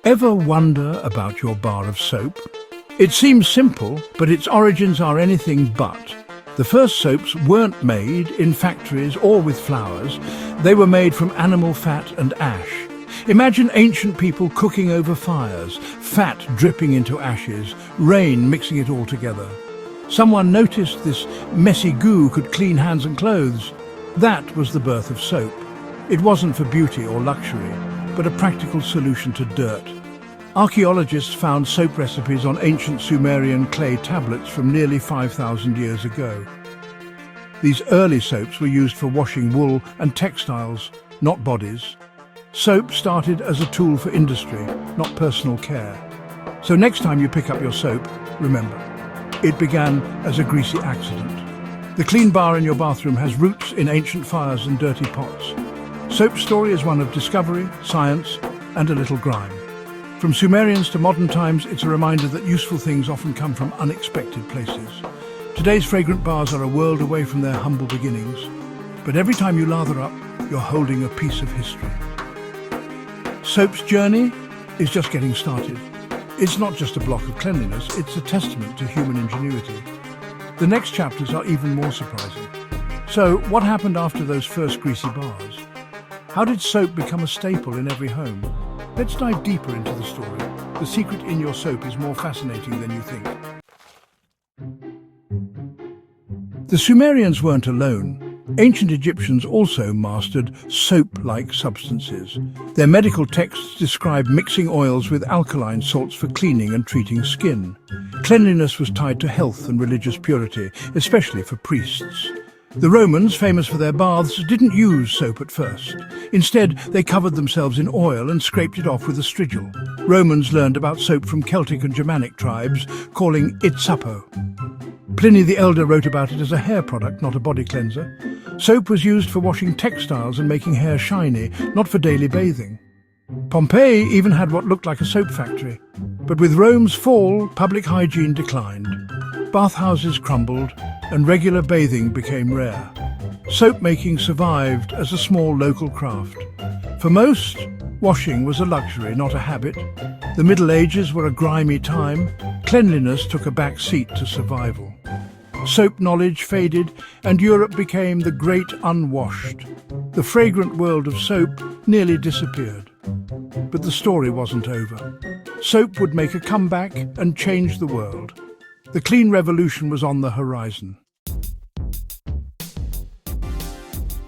Ever wonder about your bar of soap? It seems simple, but its origins are anything but. The first soaps weren't made in factories or with flowers. They were made from animal fat and ash. Imagine ancient people cooking over fires, fat dripping into ashes, rain mixing it all together. Someone noticed this messy goo could clean hands and clothes. That was the birth of soap. It wasn't for beauty or luxury, but a practical solution to dirt. Archaeologists found soap recipes on ancient Sumerian clay tablets from nearly 5,000 years ago. These early soaps were used for washing wool and textiles, not bodies. Soap started as a tool for industry, not personal care. So next time you pick up your soap, remember, it began as a greasy accident. The clean bar in your bathroom has roots in ancient fires and dirty pots. Soap's story is one of discovery, science, and a little grime. From Sumerians to modern times, it's a reminder that useful things often come from unexpected places. Today's fragrant bars are a world away from their humble beginnings, but every time you lather up, you're holding a piece of history. Soap's journey is just getting started. It's not just a block of cleanliness, it's a testament to human ingenuity. The next chapters are even more surprising. So, what happened after those first greasy bars? How did soap become a staple in every home? Let's dive deeper into the story. The secret in your soap is more fascinating than you think. The Sumerians weren't alone. Ancient Egyptians also mastered soap-like substances. Their medical texts describe mixing oils with alkaline salts for cleaning and treating skin. Cleanliness was tied to health and religious purity, especially for priests. The Romans, famous for their baths, didn't use soap at first. Instead, they covered themselves in oil and scraped it off with a strigil. Romans learned about soap from Celtic and Germanic tribes, calling it sapo. Pliny the Elder wrote about it as a hair product, not a body cleanser. Soap was used for washing textiles and making hair shiny, not for daily bathing. Pompeii even had what looked like a soap factory. But with Rome's fall, public hygiene declined. Bathhouses crumbled, and regular bathing became rare. Soap making survived as a small local craft. For most, washing was a luxury, not a habit. The Middle Ages were a grimy time. Cleanliness took a back seat to survival. Soap knowledge faded, and Europe became the great unwashed. The fragrant world of soap nearly disappeared. But the story wasn't over. Soap would make a comeback and change the world. The clean revolution was on the horizon.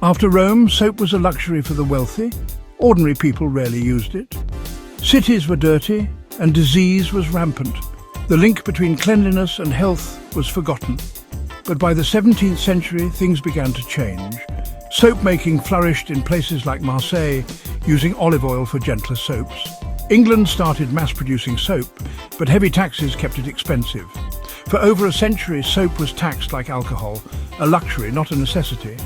After Rome, soap was a luxury for the wealthy. Ordinary people rarely used it. Cities were dirty, and disease was rampant. The link between cleanliness and health was forgotten. But by the 17th century, things began to change. Soap making flourished in places like Marseille, using olive oil for gentler soaps. England started mass-producing soap, but heavy taxes kept it expensive. For over a century, soap was taxed like alcohol, a luxury, not a necessity.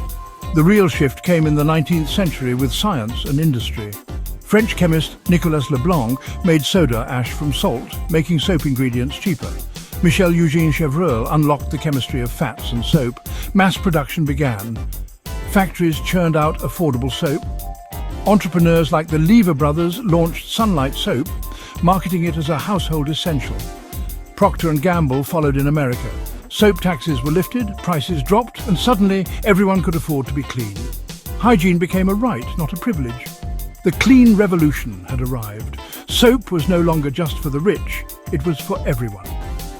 The real shift came in the 19th century with science and industry. French chemist Nicolas Leblanc made soda ash from salt, making soap ingredients cheaper. Michel-Eugène Chevreul unlocked the chemistry of fats and soap. Mass production began. Factories churned out affordable soap. Entrepreneurs like the Lever brothers launched Sunlight Soap, marketing it as a household essential. Procter & Gamble followed in America. Soap taxes were lifted, prices dropped, and suddenly everyone could afford to be clean. Hygiene became a right, not a privilege. The clean revolution had arrived. Soap was no longer just for the rich, it was for everyone.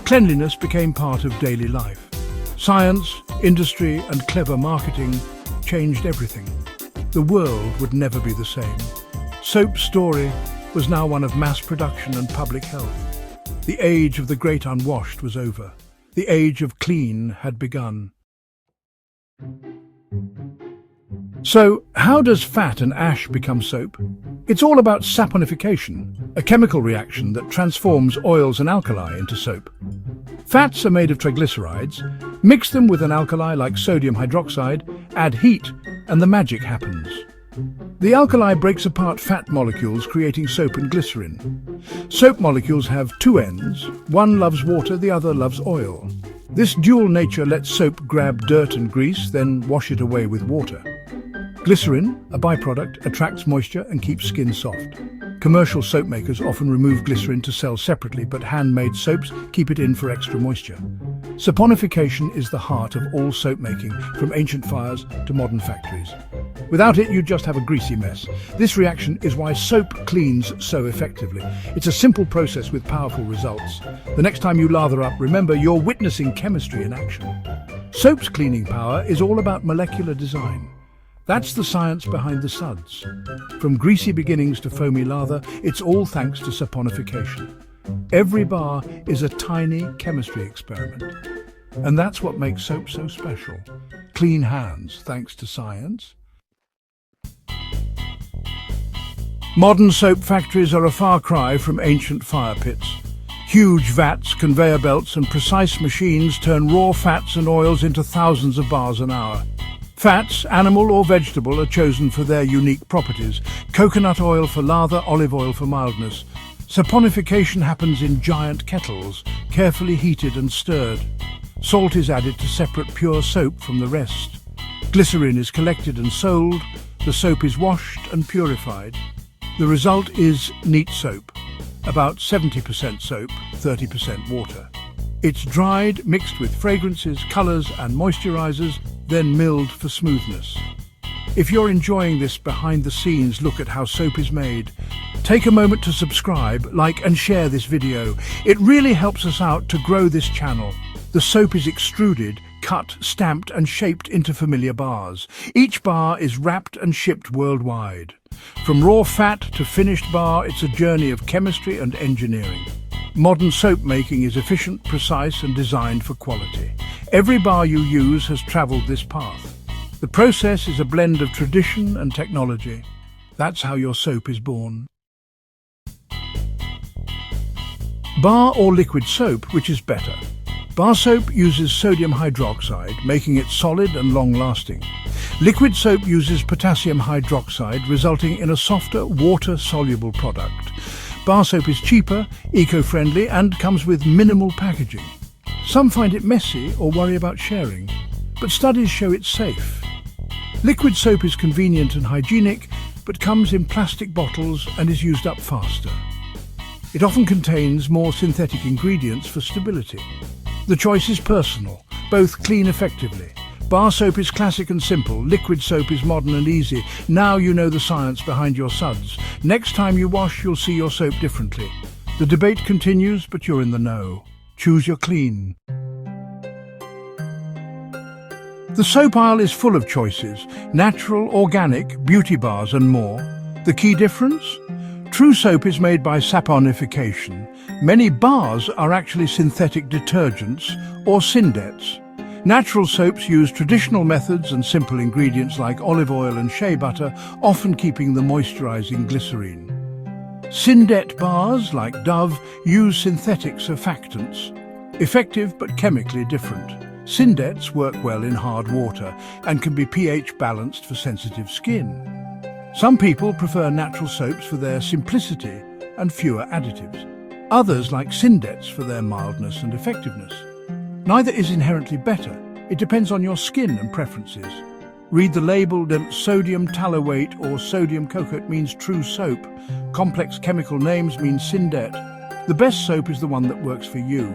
Cleanliness became part of daily life. Science, industry, and clever marketing changed everything. The world would never be the same. Soap's story was now one of mass production and public health. The age of the great unwashed was over. The age of clean had begun. So, how does fat and ash become soap? It's all about saponification, a chemical reaction that transforms oils and alkali into soap. Fats are made of triglycerides. Mix them with an alkali like sodium hydroxide, add heat, and the magic happens. The alkali breaks apart fat molecules, creating soap and glycerin. Soap molecules have two ends. One loves water, the other loves oil. This dual nature lets soap grab dirt and grease, then wash it away with water. Glycerin, a byproduct, attracts moisture and keeps skin soft. Commercial soap makers often remove glycerin to sell separately, but handmade soaps keep it in for extra moisture. Saponification is the heart of all soap making, from ancient fires to modern factories. Without it, you'd just have a greasy mess. This reaction is why soap cleans so effectively. It's a simple process with powerful results. The next time you lather up, remember you're witnessing chemistry in action. Soap's cleaning power is all about molecular design. That's the science behind the suds. From greasy beginnings to foamy lather, it's all thanks to saponification. Every bar is a tiny chemistry experiment. And that's what makes soap so special. Clean hands, thanks to science. Modern soap factories are a far cry from ancient fire pits. Huge vats, conveyor belts and precise machines turn raw fats and oils into thousands of bars an hour. Fats, animal or vegetable, are chosen for their unique properties. Coconut oil for lather, olive oil for mildness. Saponification happens in giant kettles, carefully heated and stirred. Salt is added to separate pure soap from the rest. Glycerin is collected and sold. The soap is washed and purified. The result is neat soap, about 70% soap, 30% water. It's dried, mixed with fragrances, colours and moisturisers, then milled for smoothness. If you're enjoying this behind-the-scenes look at how soap is made, take a moment to subscribe, like and share this video. It really helps us out to grow this channel. The soap is extruded, cut, stamped and shaped into familiar bars. Each bar is wrapped and shipped worldwide. From raw fat to finished bar, it's a journey of chemistry and engineering. Modern soap making is efficient, precise and designed for quality. Every bar you use has travelled this path. The process is a blend of tradition and technology. That's how your soap is born. Bar or liquid soap, which is better? Bar soap uses sodium hydroxide, making it solid and long-lasting. Liquid soap uses potassium hydroxide, resulting in a softer, water-soluble product. Bar soap is cheaper, eco-friendly and comes with minimal packaging. Some find it messy or worry about sharing, but studies show it's safe. Liquid soap is convenient and hygienic, but comes in plastic bottles and is used up faster. It often contains more synthetic ingredients for stability. The choice is personal, both clean effectively. Bar soap is classic and simple, liquid soap is modern and easy. Now you know the science behind your suds. Next time you wash, you'll see your soap differently. The debate continues, but you're in the know. Choose your clean. The soap aisle is full of choices: natural, organic, beauty bars and more. The key difference? True soap is made by saponification. Many bars are actually synthetic detergents or syndets. Natural soaps use traditional methods and simple ingredients like olive oil and shea butter, often keeping the moisturizing glycerine. Syndet bars, like Dove, use synthetic surfactants. Effective but chemically different. Syndets work well in hard water and can be pH balanced for sensitive skin. Some people prefer natural soaps for their simplicity and fewer additives. Others like syndets for their mildness and effectiveness. Neither is inherently better. It depends on your skin and preferences. Read the label. Sodium tallowate or sodium cocoate means true soap. Complex chemical names mean syndet. The best soap is the one that works for you.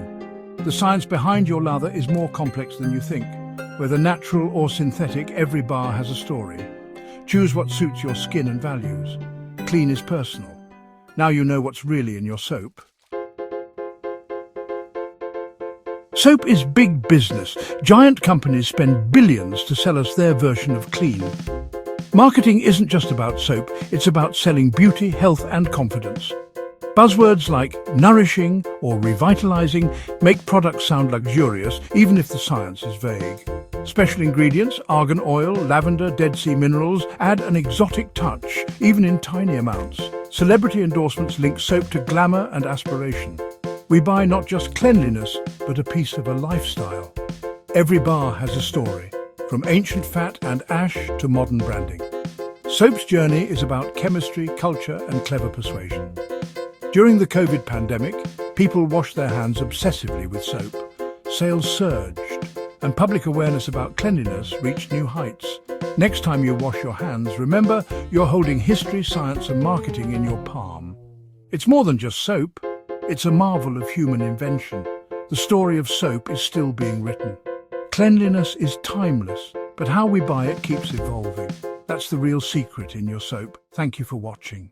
The science behind your lather is more complex than you think. Whether natural or synthetic, every bar has a story. Choose what suits your skin and values. Clean is personal. Now you know what's really in your soap. Soap is big business. Giant companies spend billions to sell us their version of clean. Marketing isn't just about soap, it's about selling beauty, health and confidence. Buzzwords like nourishing or revitalizing make products sound luxurious, even if the science is vague. Special ingredients, argan oil, lavender, Dead Sea minerals, add an exotic touch, even in tiny amounts. Celebrity endorsements link soap to glamour and aspiration. We buy not just cleanliness, but a piece of a lifestyle. Every bar has a story, from ancient fat and ash to modern branding. Soap's journey is about chemistry, culture and clever persuasion. During the COVID pandemic, people washed their hands obsessively with soap. Sales surged, and public awareness about cleanliness reached new heights. Next time you wash your hands, remember you're holding history, science and marketing in your palm. It's more than just soap. It's a marvel of human invention. The story of soap is still being written. Cleanliness is timeless, but how we buy it keeps evolving. That's the real secret in your soap. Thank you for watching.